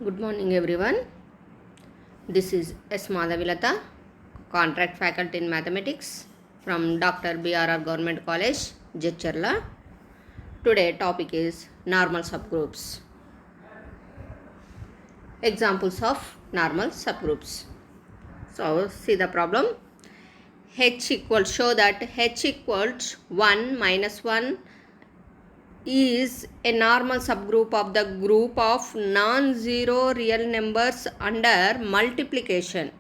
Good morning everyone. This is S. Madhavilata, Contract Faculty in Mathematics from Dr. B.R.R. Government College, Jecharla. Today topic is normal subgroups. Examples of normal subgroups. So see the problem. Show that H equals 1 minus 1 is a normal subgroup of the group of non-zero real numbers under multiplication.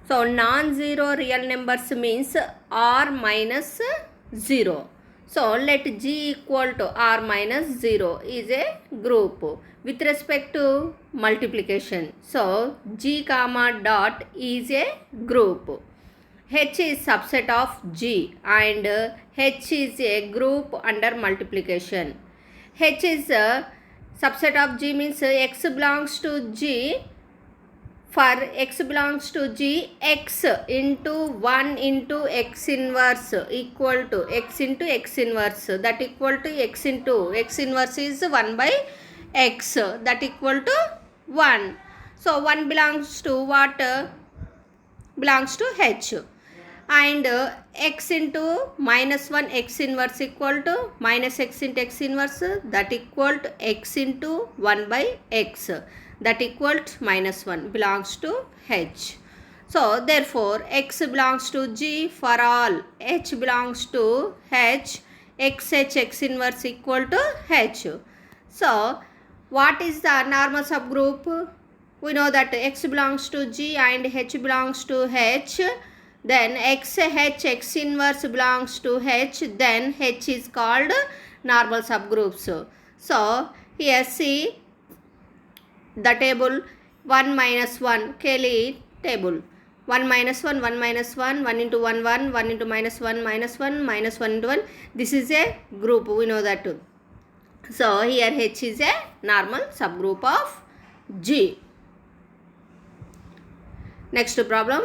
So non-zero real numbers means r minus 0. So let G equal to r minus 0 is a group with respect to multiplication. So G comma dot is a group. H is subset of G and H is a group under multiplication. H is a subset of G means X belongs to G. For X belongs to G, X into 1 into X inverse equal to X into X inverse, that equal to X into X inverse is 1 by X, that equal to 1. So 1 belongs to what? Belongs to H. And x into minus 1 x inverse equal to minus x into x inverse, that equal to x into 1 by x, that equal to minus 1 belongs to H. So therefore x belongs to G for all H belongs to H, x inverse equal to H. So what is the normal subgroup? We know that x belongs to G and H belongs to H. Then x inverse belongs to H, then H is called normal subgroups. So here see the table 1 minus 1 Kelly table 1 minus 1 1 minus 1 1 into 1 1 1 into minus 1 minus 1 minus 1 into 1. This is a group, we know that too. So here H is a normal subgroup of G. Next problem.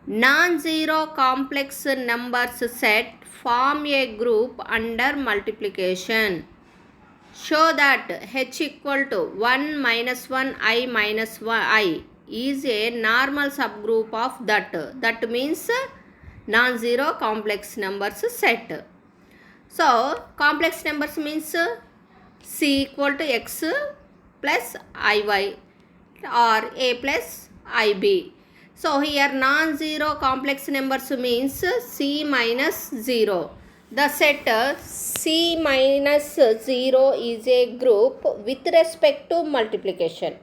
Non-zero complex numbers set form a group under multiplication. Show that H equal to 1 minus 1 I minus 1 I is a normal subgroup of that. That means non-zero complex numbers set. So complex numbers means C equal to X plus IY or A plus IB. So here non-zero complex numbers means C minus 0. The set C minus 0 is a group with respect to multiplication.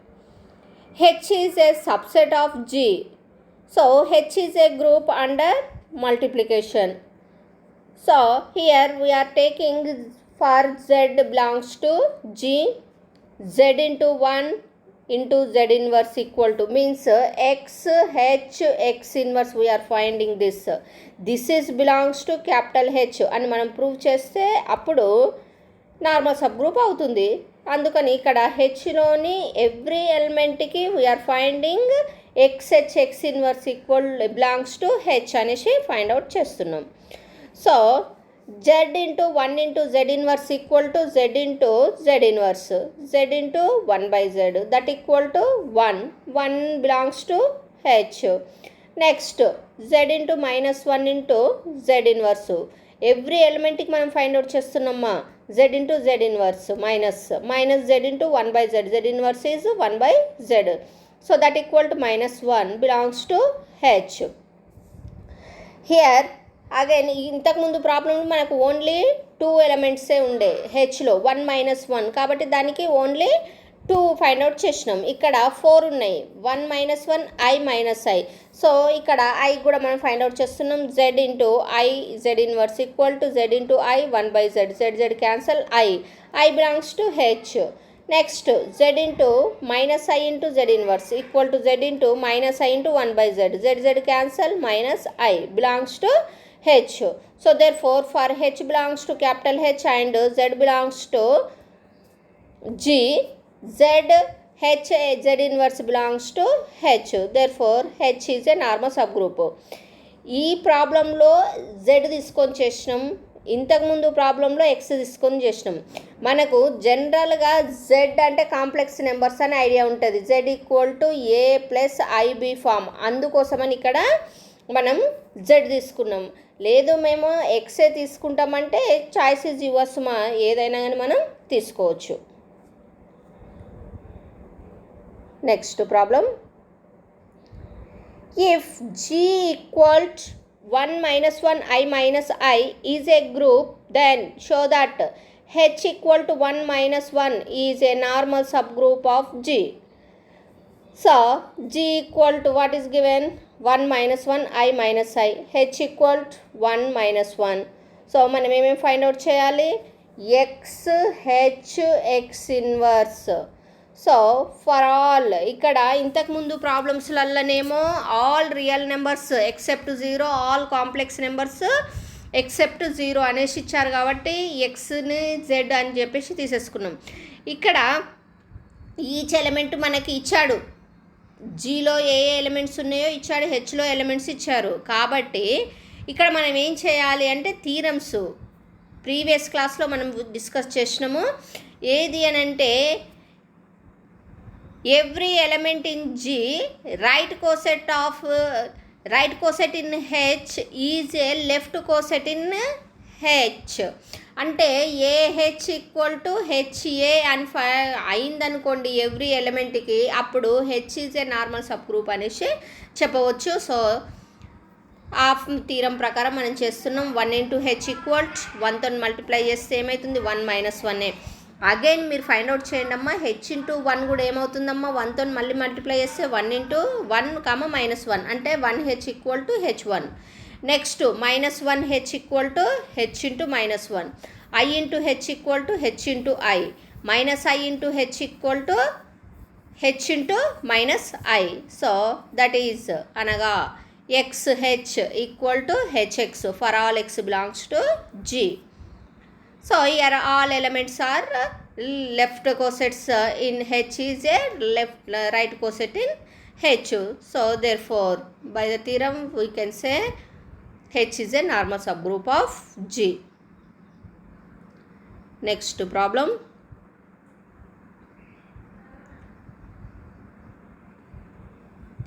H is a subset of G. So H is a group under multiplication. So here we are taking for Z belongs to G, Z into 1 into Z inverse equal to means X inverse we are finding this. This is belongs to capital H అని మనం prove చేస్తే అప్పుడు normal sub group అవుతుంది. అందుకని ఇక్కడ హెచ్లోని every ఎలిమెంట్కి we are finding X inverse equal belongs to H అనేసి ఫైండ్ అవుట్ చేస్తున్నాం. So Z into 1 into Z inverse equal to Z into Z inverse, Z into 1 by Z, that equal to 1, 1 belongs to H. Next Z into minus 1 into Z inverse, every element కి మనం find out చేస్తున్నామా Z into Z inverse minus Z into 1 by Z, Z inverse is 1 by Z, so that equal to minus 1 belongs to H. Here again ఇంతకుముందు ప్రాబ్లంలో మనకు only 2 ఎలిమెంట్సే ఉండే హెచ్లో 1 minus 1, కాబట్టి దానికి only 2 find out చేసినాం. ఇక్కడ 4 ఉన్నాయి, 1 minus 1 I minus I. So ఇక్కడ ఐ కూడా మనం ఫైండ్ అవుట్ చేస్తున్నాం. Z into I Z inverse equal to Z into I 1 by Z, Z cancel, I belongs to H. Next z into minus I into z inverse equal to z into minus I into 1 by z, z cancel, minus I belongs to H. So therefore for H belongs to capital H and Z belongs to G, Z inverse belongs to H. Therefore H is a normal subgroup. ఈ ప్రాబ్లంలో Z తీసుకొని చేసినాం, ఇంతకుముందు ప్రాబ్లంలో X తీసుకొని చేసినాం. మనకు జనరల్గా జెడ్ అంటే కాంప్లెక్స్ నెంబర్స్ అని ఐడియా ఉంటుంది. Z equal to A plus I B form. అందుకోసమని ఇక్కడ మనం జెడ్ తీసుకున్నాం. లేదు మేము ఎక్సే తీసుకుంటామంటే చాయిస్ ఇస్ యువర్స్, ఏదైనా కానీ మనం తీసుకోవచ్చు. Next problem. If Z equal 1 minus 1 I minus I is a group, then show that H equal to 1 minus 1 is a normal subgroup of G. So G equal to what is given? 1 minus 1 I minus I. H equal to 1 minus 1. So మనం ఏమేమి find out చేయాలి? X, H, X inverse. So for all, ఇక్కడ ఇంతకుముందు ప్రాబ్లమ్స్లలోనేమో all real numbers except 0, all complex numbers except 0 అనేసి ఇచ్చారు కాబట్టి ఎక్స్ని Z అని చెప్పేసి తీసేసుకున్నాం. ఇక్కడ ఈచ్ ఎలిమెంట్ మనకి ఇచ్చాడు. జీలో ఏ ఎలిమెంట్స్ ఉన్నాయో ఇచ్చాడు, హెచ్లో ఎలిమెంట్స్ ఇచ్చారు. కాబట్టి ఇక్కడ మనం ఏం చేయాలి అంటే థీరమ్స్ ప్రీవియస్ క్లాస్లో మనం డిస్కస్ చేసినాము. ఏది అని అంటే every element in G right coset in H is a left coset in H. అంటే ఏహెచ్ ఈక్వల్ టు హెచ్ఏ అని అయిందనుకోండి ఎవ్రీ ఎలిమెంట్కి, అప్పుడు H is a normal subgroup అనేసి చెప్పవచ్చు. సో హాఫ్ థీరం ప్రకారం మనం చేస్తున్నాం. 1 ఇంటూ హెచ్ ఈక్వల్ 1తో మల్టిప్లై చేస్తే ఏమవుతుంది? 1 మైనస్ 1. అగైన్ మీరు ఫైండ్ అవుట్ చేయండి అమ్మా. హెచ్ ఇంటూ 1 కూడా ఏమవుతుందమ్మా? 1తో మళ్ళీ మల్టిప్లై చేస్తే 1 ఇంటూ 1 మైనస్ 1 అంటే 1 H equal to H one. Next minus 1 H equal to H into minus 1. I into H equal to H into I. Minus I into H equal to H into minus I. So that is అనగా X H equal to HX for all X belongs to G. So here all elements are left cosets in H is a right coset in H. So therefore by the theorem we can say H is a normal subgroup of G. Next problem.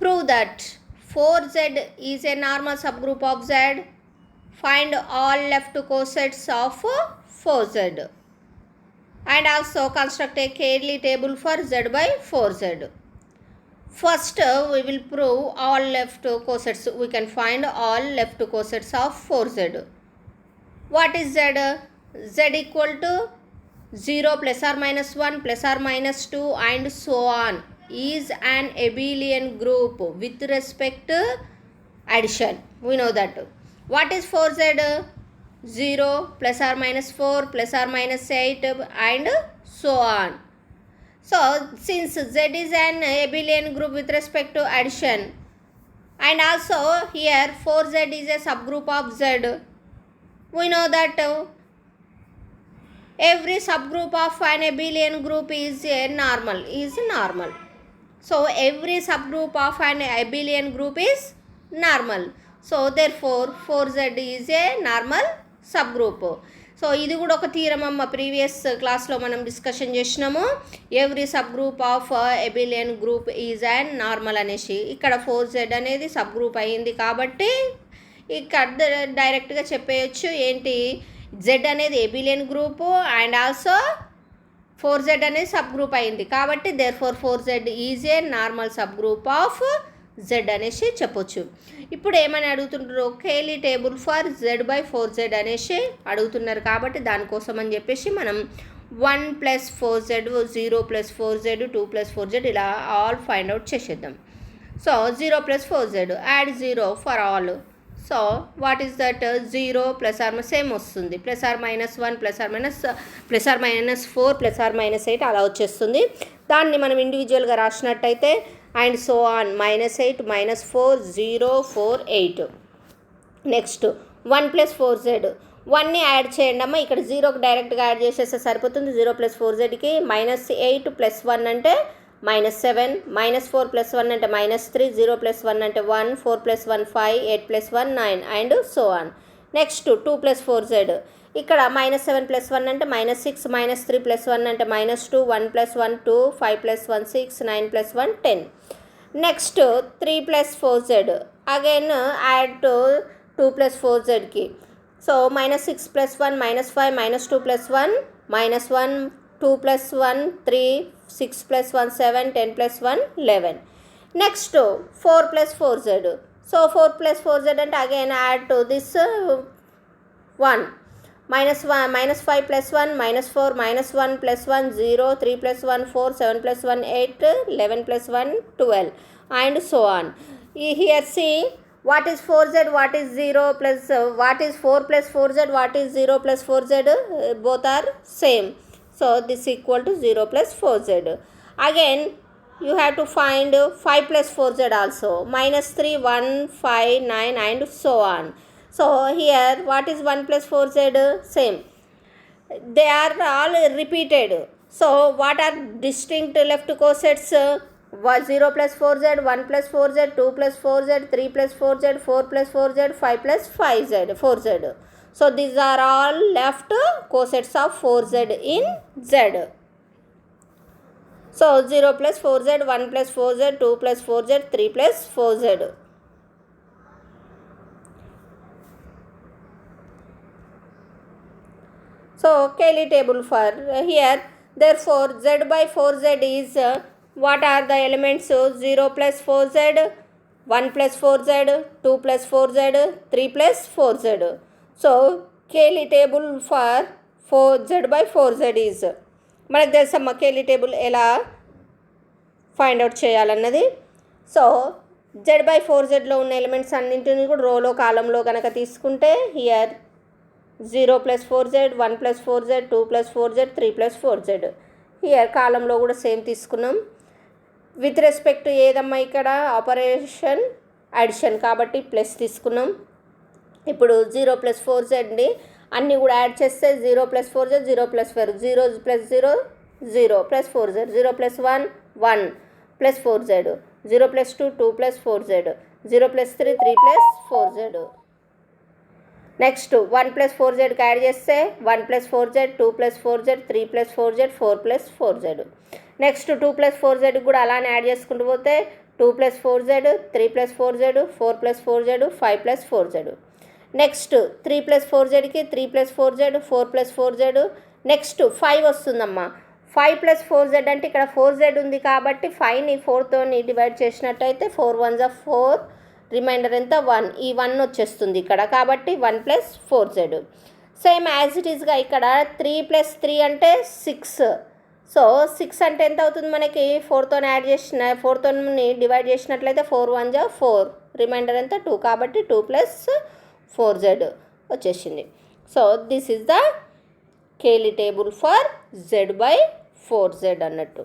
Prove that 4Z is a normal subgroup of Z. Find all left cosets of 4Z and also construct a Cayley table for Z by 4Z. First we will prove all left cosets. We can find all left cosets of 4Z. What is Z? Z equal to 0 plus or minus 1 plus or minus 2 and so on is an abelian group with respect to addition. We know that. What is 4Z? 0 plus or minus 4 plus or minus 8 and so on. So since Z is an abelian group with respect to addition and also here 4Z is a subgroup of Z, we know that every subgroup of an abelian group is normal. So every subgroup of an abelian group is normal. So therefore 4Z is a normal sub group. So ఇది కూడా ఒక theorem అమ్మ. Previous క్లాస్లో మనం discussion చేసినాము. Every sub group of ఎబిలియన్ group is and normal అనేసి. ఇక్కడ 4Z అనేది సబ్ గ్రూప్ అయ్యింది కాబట్టి ఇక్కడ డైరెక్ట్గా చెప్పేయచ్చు ఏంటి, Z అనేది ఎబిలియన్ గ్రూపు అండ్ ఆల్సో 4Z అనేది సబ్ గ్రూప్ అయింది కాబట్టి therefore 4Z is a normal subgroup of Z అనేసి చెప్పొచ్చు. ఇప్పుడు ఏమని అడుగుతుంటారు? Cayley table for Z by 4Z అనేసి అడుగుతున్నారు కాబట్టి దానికోసం అని చెప్పేసి మనం 1 plus 4Z, 0 plus 4Z, 2 plus 4Z ఇలా ఆల్ ఫైండ్ అవుట్ చేసేద్దాం. So 0 plus 4Z add 0 for all. So what is that? 0 plus R same వస్తుంది, plus R minus 1 plus R minus 4 plus R minus 8 అలా వచ్చేస్తుంది. దాన్ని మనం ఇండివిజువల్గా రాసినట్టయితే and so on -8 -4 0 4 8. Next 1 plus 4Z 1ని add చేయండి అమ్మ. ఇక్కడ 0కి డైరెక్ట్గా యాడ్ చేసేస్తే సరిపోతుంది. 0 plus 4Zకి -8 plus 1 అంటే -7, -4 plus 1 అంటే -3, 0 plus 1 అంటే 1, 4 plus 1 5, 8 plus 1 9 and so on. Next 2 plus 4Z ఇక్కడ -7 + 1 అంటే -6, -3 + 1 అంటే -2, 1 + 1 2, 5 + 1 6, 9 + 1 10. Next 3 + 4z, again add to 2 + 4zకి. So -6 + 1 -5, -2 + 1 -1, 2 + 1 3, 6 + 1 7, 10 + 1 11. Next 4 + 4z. So 4 + 4z అంటే again add to this 1 -5 + 1 -4 -1 + 1 0, 3 + 1 4, 7 + 1 8, 11 + 1 12, and so on. Here see what is 4z, what is 0 plus what is 4 + 4z, what is 0 + 4z, both are same. So this equal to 0 + 4z. Again you have to find 5 + 4z also, -3 1 5 9 and so on. So here what is 1 + 4z, same, they are all repeated. So what are distinct left cosets, 0 + 4z, 1 + 4z, 2 + 4z, 3 + 4z, 4 + 4z, 5 + 5z 4z. So these are all left cosets of 4z in z. So 0 + 4z, 1 + 4z, 2 + 4z, 3 + 4z. So Cayley table for here, therefore z/4z is what are the elements, 0 + 4z, 1 + 4z, 2 + 4z, 3 + 4z. So Cayley table for z/4z is, మనకు తెలుసమ్మా Cayley table ఎలా find out చేయాలన్నది. So z/4zలో ఉన్న elements అన్నింటినీ కూడా రోలో కాలంలో కనుక తీసుకుంటే here 0 + 4z, 1 + 4z, 2 + 4z, 3 + 4z. Here కాలంలో కూడా సేమ్ తీసుకున్నాం. విత్ రెస్పెక్ట్ ఏదమ్మా ఇక్కడ ఆపరేషన్ అడిషన్ కాబట్టి ప్లస్ తీసుకున్నాం. ఇప్పుడు 0 + 4zని అన్నీ కూడా యాడ్ చేస్తే 0 + 4z, 0 + 4, 0 + 0 0 + 4z, 0 + 1 1 + 4z, 0 + 2 2 + 4z, 0 + 3 3 + 4z. Next 1 + 4zకి add చేస్తే 1 + 4z, 2 + 4z, 3 + 4z, 4 + 4z. Next 2 + 4zకి కూడా అలానే యాడ్ చేసుకుంటూ పోతే 2 + 4z, 3 + 4z, 4 + 4z, 5 + 4z. Next 3 + 4zకి 3 + 4z, 4 + 4z. Next 5 వస్తుందమ్మా. 5 + 4z అంటే ఇక్కడ 4z ఉంది కాబట్టి 5ని 4తో డివైడ్ చేసినట్టయితే 4 1s are 4, రిమైండర్ ఎంత 1, ఈ 1 వచ్చేస్తుంది ఇక్కడ కాబట్టి 1 + 4z. సేమ్ యాజ్ ఇట్ ఈస్గా ఇక్కడ 3 + 3 అంటే 6. సో 6 అంటే ఎంత అవుతుంది మనకి, 4తో యాడ్ చేసిన 4తో డివైడ్ చేసినట్లయితే 4 1s are 4, రిమైండర్ ఎంత 2 కాబట్టి 2 + 4z వచ్చేసింది. So this is the Cayley table for z/4z అన్నట్టు.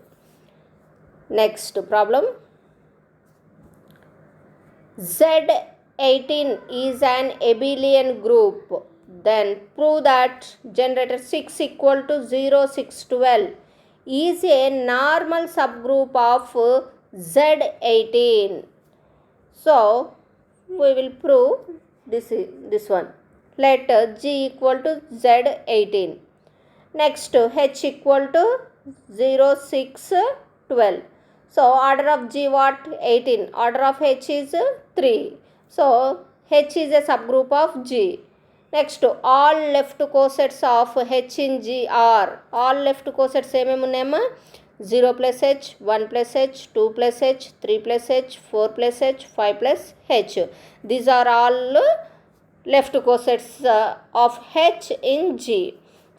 Next problem, Z18 is an abelian group. Then prove that generator 6 equal to 0 6 12 is a normal subgroup of Z18. So we will prove this one. Let G equal to Z18. Next H equal to 0 6 12. So order of G what, 18, order of H is 3. So H is a subgroup of G. Next all left cosets of H in G are, all left cosets ఏమేమి ఉన్నాయమ్మా, 0 + h, 1 + h, 2 + h, 3 + h, 4 + h, 5 + h. These are all left cosets of H in G.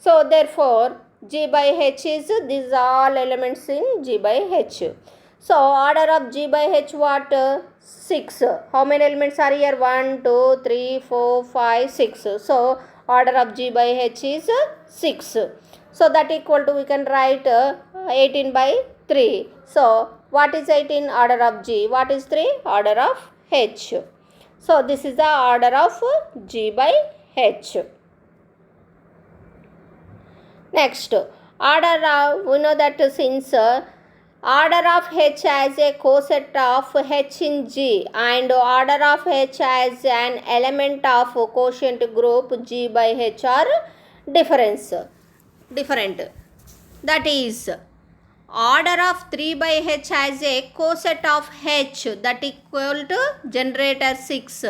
So therefore G/H is, these are all elements in G/H. So order of G/H what, 6. How many elements are here, 1 2 3 4 5 6. So order of G/H is 6. So that equal to, we can write 18/3. So what is 18, order of G, what is 3, order of H. So this is the order of G/H. Next order of, we know that since order of H as a coset of H in G and order of H as an element of quotient group G/H are different. That is, order of 3 by h has a coset of h that equal to generator 6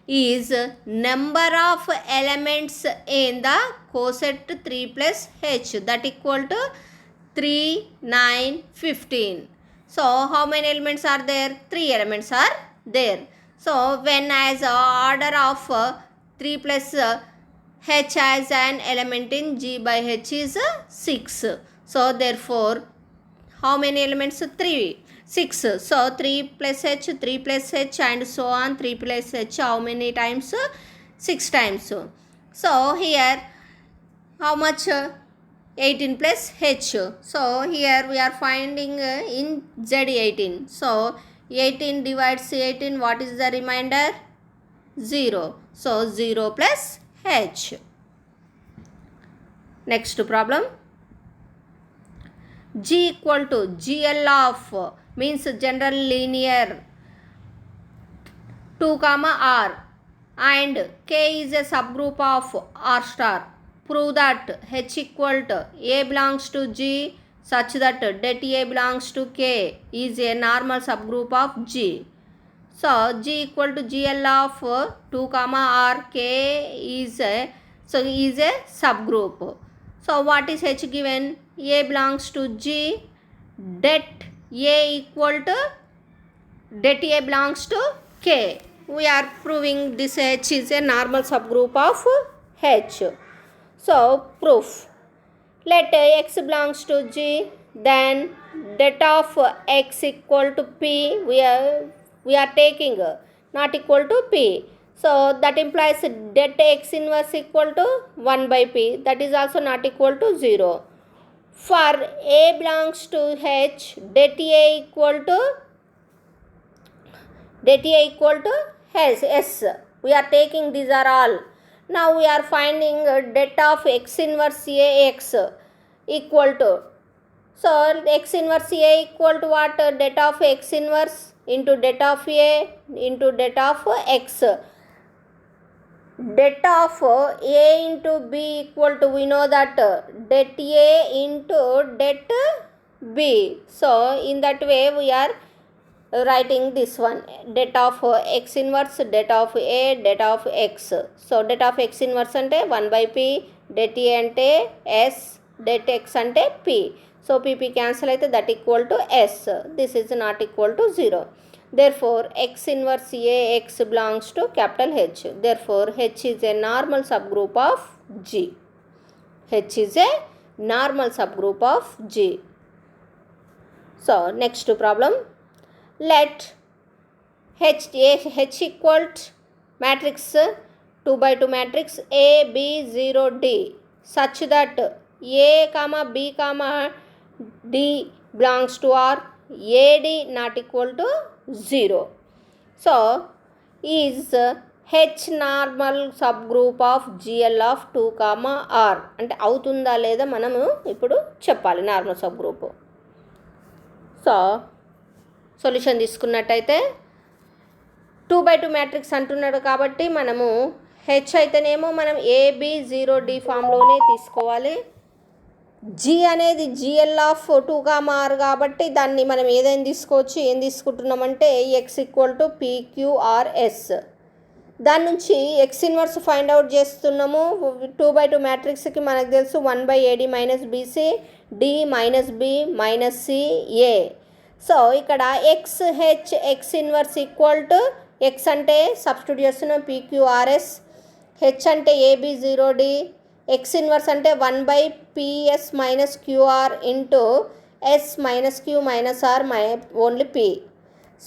is number of elements in the coset 3 plus h that equal to 3, 9, 15. So how many elements are there? 3 elements are there. So when as order of 3 plus h as an element in G by h is 6. So therefore how many elements? 3. 6. So 3 plus h, 3 plus h and so on. 3 plus h how many times? 6 times. So here how much? 18 plus h. So here we are finding in Z18. So 18 divides 18, what is the remainder? 0. So 0 plus h. Next problem. G equal to GL of means general linear 2 comma R and K is a subgroup of R star. Prove that H equal to A belongs to G such that det A belongs to K is a normal subgroup of G. So G equal to GL of 2 comma R, K is a subgroup. So what is H given? A belongs to G, det A belongs to K. We are proving this H is a normal subgroup of H. So proof. Let x belongs to G, then det of x equal to P. We are taking not equal to P. So that implies det x inverse equal to 1 by P. That is also not equal to 0. For A belongs to H, det A equal to S. We are taking these are all. Now we are finding det of x inverse Ax equal to. So x inverse A equal to what? Det of x inverse into det of A into det of x. Det of A into B equal to, we know that det A into det B. So in that way we are writing this one, det of x inverse, det of A, det of x. So det of x inverse ante 1 by P, det A ante S, det x ante P. So P cancel aithe that equal to S. This is not equal to 0. Therefore x inverse Ax belongs to capital H. Therefore H is a normal subgroup of G. H is a normal subgroup of G. So next problem. Let H equal to matrix 2 by 2 matrix A, B, 0, D such that A, B, D belongs to R, AD not equal to 0. So is H normal subgroup of GL of 2 comma R. అంటే అవుతుందా లేదా మనము ఇప్పుడు చెప్పాలి normal sub group. So solution తీసుకున్నట్టయితే 2 by 2 matrix అంటున్నాడు కాబట్టి మనము హెచ్ అయితేనేమో మనం AB0D ఫామ్లోనే తీసుకోవాలి. జీ అనేది GL ఆఫ్ 2 comma R కాబట్టి దాన్ని మనం ఏదైనా తీసుకోవచ్చు. ఏం తీసుకుంటున్నామంటే x ఈక్వల్ టు PQRS. దాని నుంచి ఎక్స్ ఇన్వర్స్ ఫైండ్ అవుట్ చేస్తున్నాము. 2 by 2 మ్యాట్రిక్స్కి మనకు తెలుసు 1 by AD minus BC D minus B minus C A. So ఇక్కడ X inverse equal to X అంటే సబ్స్టిట్యూట్ చేస్తున్నాం PQRS, హెచ్ అంటే AB0D, ఎక్స్ ఇన్వర్స్ అంటే 1 by PS minus QR into S minus Q minus R only P.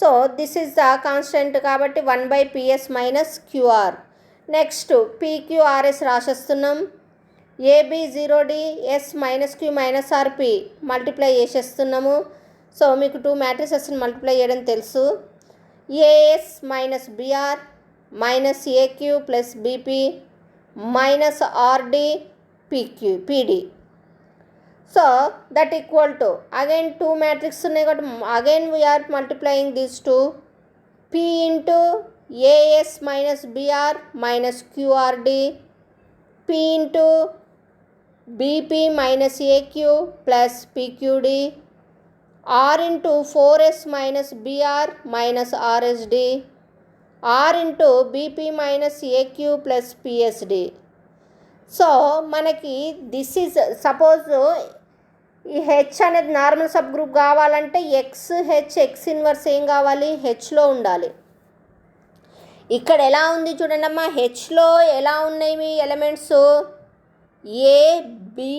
So this is the constant కాబట్టి 1 by PS minus QR. Next PQRS రాసేస్తున్నాం. AB0D S minus Q minus RP multiply చేసేస్తున్నాము. So మీకు 2 మ్యాట్రిసెస్ని multiply చేయడం తెలుసు. AS minus BR minus AQ plus BP minus RD PD. So that equal to again 2 matrix ఉన్నాయి కాబట్టి again we are multiplying these 2 P into AS minus BR minus QRD P into BP minus AQ plus PQD, R into 4S minus BR minus RSD, R into BP minus AQ plus PSD. So మనకి this is suppose ఈ H అనేది normal sub group కావాలంటే X inverse ఏం కావాలి, హెచ్లో ఉండాలి. ఇక్కడ ఎలా ఉంది చూడండి అమ్మా, హెచ్లో ఎలా ఉన్నాయి మీ ఎలిమెంట్స్ ఏ బి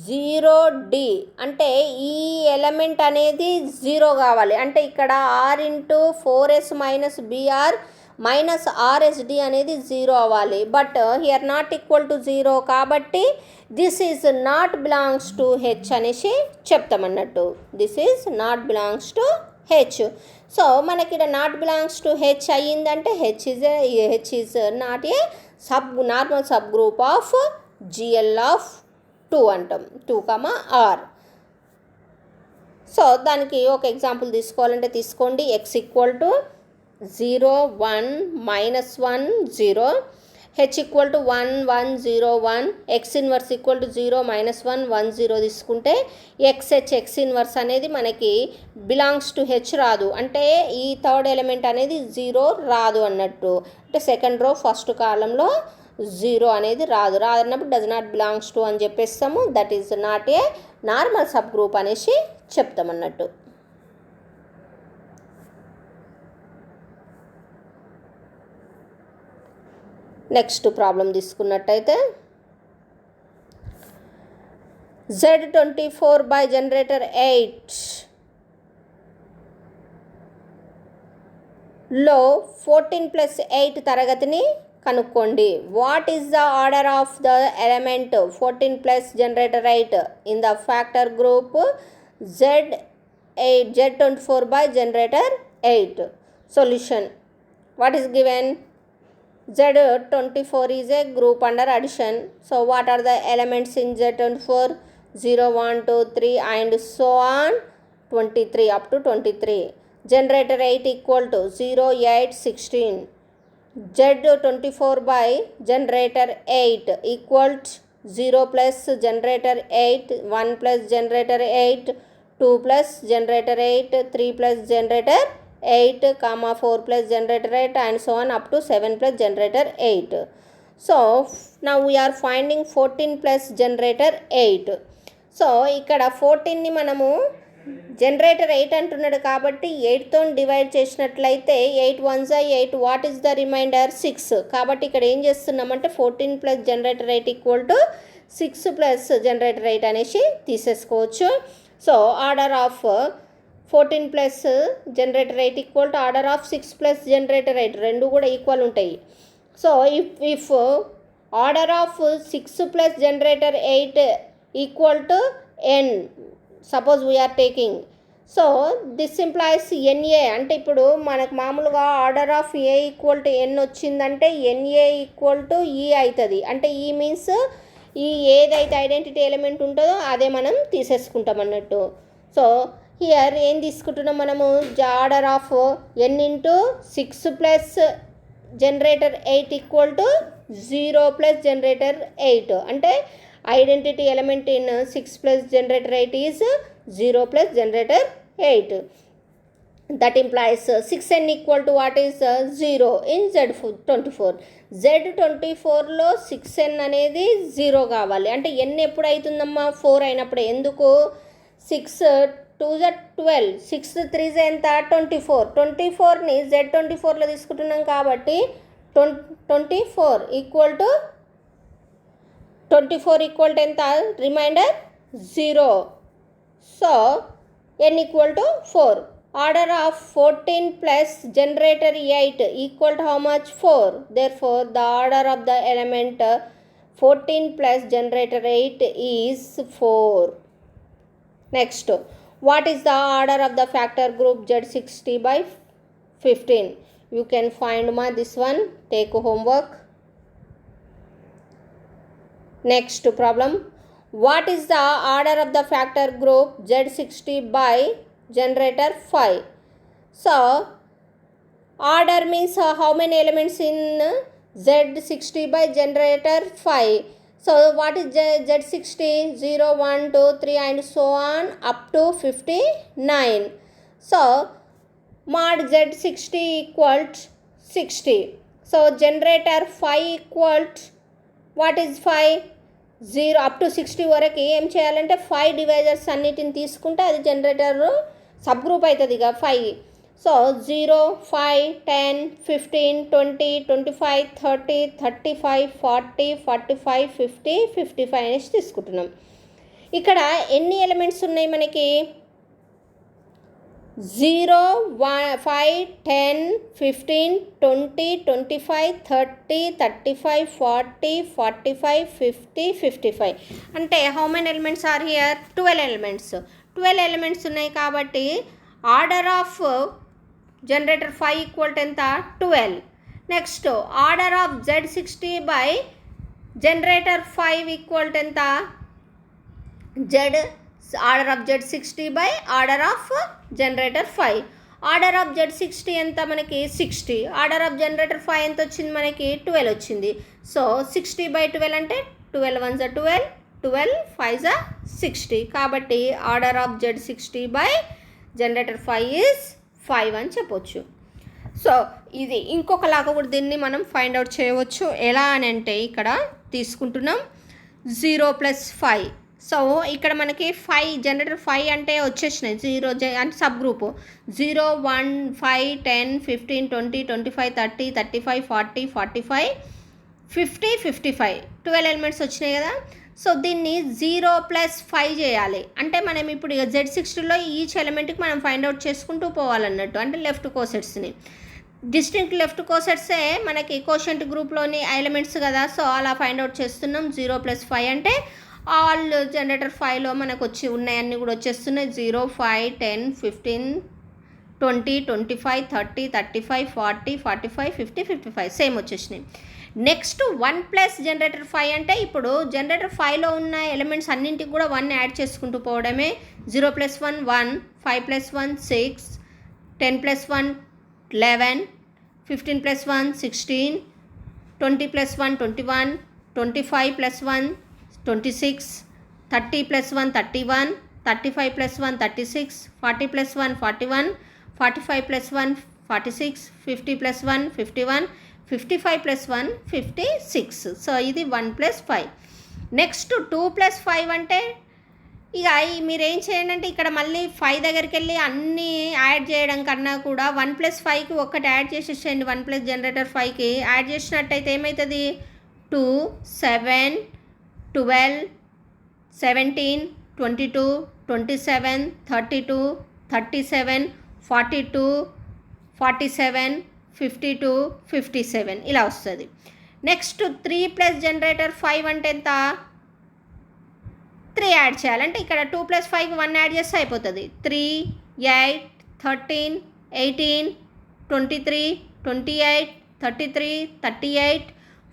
0 డి, అంటే ఈ ఎలిమెంట్ అనేది 0 కావాలి. అంటే ఇక్కడ R into 4S minus BR minus RSD అనేది 0 అవ్వాలి. But here not equal to 0 కాబట్టి this is not belongs to H అనేసి చెప్తామన్నట్టు. This is not belongs to H. So మనకి ఇక్కడ నాట్ బిలాంగ్స్ టు హెచ్ అయ్యిందంటే H is not a normal subgroup of GL of 2 అంటాం, 2, R. So దానికి ఒక example తీసుకోవాలంటే తీసుకోండి. X equal to 0 1 minus 1 0, h equal to 1 1 0 1, X inverse equal to 0 minus 1 1 0 తీసుకుంటే X inverse అనేది మనకి belongs to H రాదు. అంటే ఈ థర్డ్ ఎలిమెంట్ అనేది 0 రాదు అన్నట్టు. అంటే సెకండ్ రో ఫస్ట్ కాలంలో 0 అనేది రాదన్నప్పుడు డజ్ నాట్ బిలాంగ్స్ టు అని చెప్పేస్తాము. That is not a normal subgroup అనేసి చెప్తామన్నట్టు. నెక్స్ట్ ప్రాబ్లం తీసుకున్నట్టయితే Z24 బై జనరేటర్ 8 లో 14 ప్లస్ 8 తరగతిని కనుక్కోండి. What is the order of the element 14 plus generator 8 in the factor group Z24 by generator 8. Solution. What is given? Z24 is a group under addition. So what are the elements in Z24? 0 1 2 3 and so on 23 up to 23. Generator 8 equal to 0 8 16. Z24 by generator 8 equals 0 plus generator 8, 1 plus generator 8, 2 plus generator 8, 3 plus generator 8, 4 plus generator 8 and so on up to 7 plus generator 8. So now we are finding 14 plus generator 8. So ఇక్కడ 14ని మనము generator 8 అంటున్నాడు కాబట్టి 8తో divide చేసినట్లయితే 8 1 8, what is the remainder 6. కాబట్టి ఇక్కడ ఏం చేస్తున్నామంటే 14 plus generator 8 equal to 6 plus generator 8 అనేసి తీసేసుకోవచ్చు. So order of 14 plus generator 8 equal to order of 6 plus generator 8, రెండు కూడా ఈక్వల్ ఉంటాయి. So if order of 6 plus generator 8 equal to n, suppose we are taking. So this implies NA, అంటే ఇప్పుడు మనకు మామూలుగా order of A equal to n వచ్చిందంటే ఎన్ఏ equal to ఈ అవుతుంది. అంటే ఈ మీన్స్ ఈ ఏదైతే ఐడెంటిటీ ఎలిమెంట్ ఉంటుందో అదే మనం తీసేసుకుంటాం అన్నట్టు. సో హియర్ ఏం తీసుకుంటున్నాం మనము, order of n into 6 plus generator 8 equal to 0 plus generator 8. అంటే identity element in 6 plus generator 8 is 0 plus generator 8. That implies 6n equal to what is 0 in Z24. Z24లో 6n అనేది 0 కావాలి. అంటే n ఎప్పుడు అవుతుందమ్మా, 4 అయినప్పుడే. ఎందుకు? 6 2 12, 6 3 ఎంత 24. 24ని Z24లో తీసుకుంటున్నాం కాబట్టి 24 ఈక్వల్ టు 24 ఈక్వల్ టు ఎంత, reminder 0. So n equal to 4. Order of 14 plus generator 8 equal to how much, 4. Therefore the order of the element 14 plus generator 8 is 4. Next, what is the order of the factor group Z60 by 15? You can find this one, take homework. Next problem, what is the order of the factor group Z60 by generator 5? So order means how many elements in Z60 by generator 5. So what is Z60? 0, 1, 2, 3 and so on up to 59. So mod Z60 equals 60. So generator 5 equals what is 5? 0 up to 60 వరకు ఏం చేయాలంటే 5 divisors అన్నిటిని తీసుకుంటే అది generator sub group అవుతుంది ఇక 5. So 0, 5, 10, 15, 20, 25, 30, 35, 40, 45, 50, 55 అనేసి తీసుకుంటున్నాం. ఇక్కడ ఎన్ని ఎలిమెంట్స్ ఉన్నాయి మనకి? 0, 5, 10, 15, 20, 25, 30, 35, 40, 45, 50, 55. అంటే how many elements are here? 12 elements. 12 elements ఉన్నాయి కాబట్టి order of generator 5 equal to ఎంత? 12. Next order of Z60 by generator 5 equal to ఎంత? Order of Z60 by order of generator 5. Order of Z60 ఎంత మనకి? 60. Order of generator 5 ఎంత వచ్చింది మనకి? 12 వచ్చింది. సో 60 బై 12 అంటే 12 1 జా 12, 12 5 జా 60. కాబట్టి order of Z60 by generator 5 is 5 అని చెప్పొచ్చు. సో ఇది ఇంకొకలాగా కూడా దీన్ని మనం ఫైండ్ అవుట్ చేయవచ్చు. ఎలా అని అంటే ఇక్కడ తీసుకుంటున్నాం 0 + 5. సో ఇక్కడ మనకి 5 జనరేటర్ 5 అంటే వచ్చేసినాయి 0 అంటే సబ్ గ్రూపు 0, 1, 5, 10, 15, 20, 25, 30, 35, 40, 45, 50, 55 12 ఎలిమెంట్స్ వచ్చినాయి కదా. సో దీన్ని 0 + 5 చేయాలి అంటే మనం ఇప్పుడు ఇక Z60లో ఈచ్ ఎలిమెంట్కి మనం ఫైండ్ అవుట్ చేసుకుంటూ పోవాలన్నట్టు. అంటే లెఫ్ట్ కోసెట్స్ని డిస్టింక్ట్ లెఫ్ట్ కోసెట్సే మనకి కోషెంట్ గ్రూప్లోని ఎలిమెంట్స్ కదా. సో అలా ఫైండ్ అవుట్ చేస్తున్నాం. 0 + 5 అంటే ఆల్ జనరేటర్ 5లో మనకు వచ్చి ఉన్నాయన్నీ కూడా వచ్చేస్తున్నాయి. 0, 5, 10, 15, 20, 25, 30, 35, 40, 45, 50, 55 సేమ్ వచ్చేసినాయి. నెక్స్ట్ 1 + జనరేటర్ 5 అంటే ఇప్పుడు జనరేటర్ 5లో ఉన్న ఎలిమెంట్స్ అన్నింటికి కూడా 1 యాడ్ చేసుకుంటూ పోవడమే. 0 + 1 1, 5 + 1 6, 10 + 1 11, 15 + 1 16, 20 + 1 21, 25 + 1 26, 30 + 1 31, 35 + 1 36, 40 + 1 41, 45 + 1 46, 50 + 1 51, 55 + 1 56. సో ఇది 1 + 5. నెక్స్ట్ 2 + 5 అంటే ఇక మీరు ఏం చేయండి అంటే ఇక్కడ మళ్ళీ 5 దగ్గరికి వెళ్ళి అన్నీ యాడ్ చేయడం కన్నా కూడా 1 + 5కి ఒక్కటి యాడ్ చేసేసేయండి. 1 + జనరేటర్ 5కి యాడ్ చేసినట్టయితే ఏమవుతుంది? 2, 7, 12, 17, 22, 27, 32, 37, 42, 47, 52, 57 ఇలా వస్తుంది. నెక్స్ట్ 3 + జనరేటర్ 5 అంటే ఎంత? 3 యాడ్ చేయాలంటే ఇక్కడ 2 + 5కి 1 యాడ్ చేస్తే అయిపోతుంది. 3, 8, 13, 18, 23, 28, 33, 38,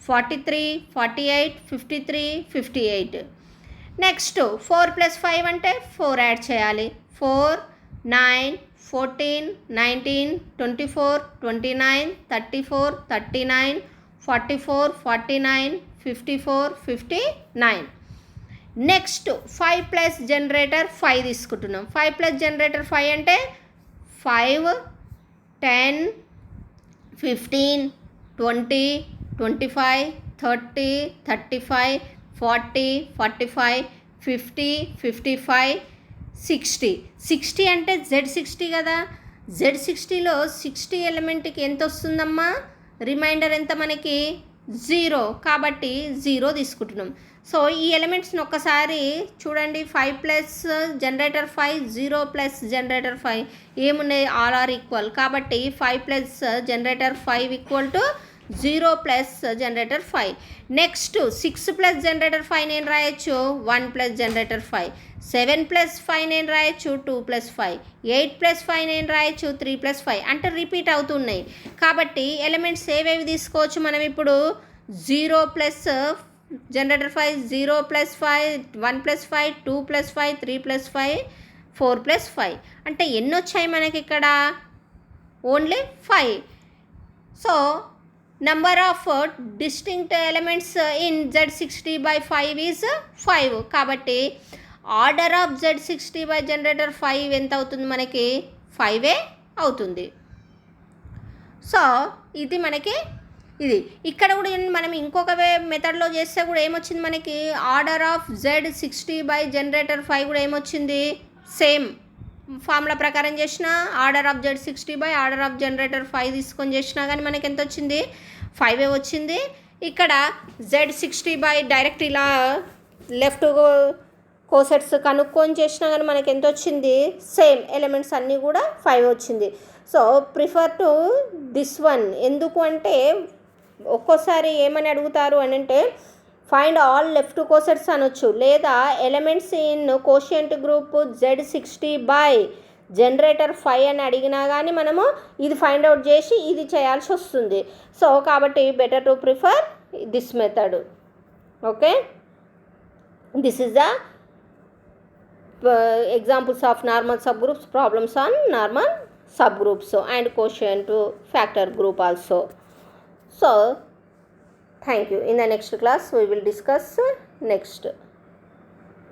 43, 48, 53, 58. నెక్స్ట్ 4 + 5 అంటే 4 యాడ్ చేయాలి. 4, 9, 14, 19, 24, 29, 34, 39, 44, 49, 54, 59. నెక్స్ట్ 5 + జనరేటర్ 5 తీసుకుంటున్నాం. 5 + జనరేటర్ 5 అంటే 5, 10, 15, 20, 25, 30, 35, 40, 45, 50, 55, 60. 60 అంటే Z60 కదా. Z60లో 60 ఎలిమెంట్కి ఎంత వస్తుందమ్మా? రిమైండర్ ఎంత మనకి? 0. కాబట్టి 0 తీసుకుంటున్నాం. సో ఈ ఎలిమెంట్స్ని ఒక్కసారి చూడండి. 5 + జనరేటర్ 5, 0 + జనరేటర్ 5 ఏమున్నాయి? All are equal. కాబట్టి 5 + generator 5 equal to 0 + generator 5. Next 6 + generator 5 నేను రాయొచ్చు 1 + జనరేటర్ 5. 7 + 5 నేను రాయొచ్చు 2 + 5. 8 + 5 నేను రాయొచ్చు 3 + 5. అంటే రిపీట్ అవుతున్నాయి కాబట్టి ఎలిమెంట్స్ ఏవేవి తీసుకోవచ్చు మనం ఇప్పుడు? 0 + జనరేటర్ 5, 0 + 5, 1 + 5, 2 + 5, 3 + 5, 4 + 5. అంటే ఎన్ని వచ్చాయి మనకి ఇక్కడ? Only 5. So number of distinct elements in Z60 by 5 is 5. కాబట్టి order of Z60 by generator 5 ఎంత అవుతుంది మనకి 5 అవుతుంది. సో ఇది మనకి ఇది ఇక్కడ కూడా మనం ఇంకొక మెథడ్లో చేస్తే కూడా ఏమొచ్చింది మనకి order of Z60 by generator 5 కూడా ఏమొచ్చింది సేమ్ ఫార్ములా ప్రకారం చేసిన order of Z60 by order of generator 5 తీసుకొని చేసినా కానీ మనకి ఎంత వచ్చింది 5 వచ్చింది. ఇక్కడ Z60 by డైరెక్ట్ ఇలా లెఫ్ట్ కోసెట్స్ కనుక్కొని చేసినా కానీ మనకి ఎంత వచ్చింది సేమ్ ఎలిమెంట్స్ అన్నీ కూడా 5 వచ్చింది. So prefer to this one. ఎందుకు అంటే ఒక్కోసారి ఏమని అడుగుతారు అని అంటే ఫైండ్ ఆల్ లెఫ్ట్ కోసెట్స్ అనొచ్చు, లేదా elements in quotient group Z60 by generator 5 అని అడిగినా కానీ మనము ఇది ఫైండ్ అవుట్ చేసి ఇది చేయాల్సి వస్తుంది. సో కాబట్టి better to prefer this method. Okay, this is the examples of normal sub groups, problems on normal sub groups and quotient factor group also. So thank you. In the next class we will discuss next.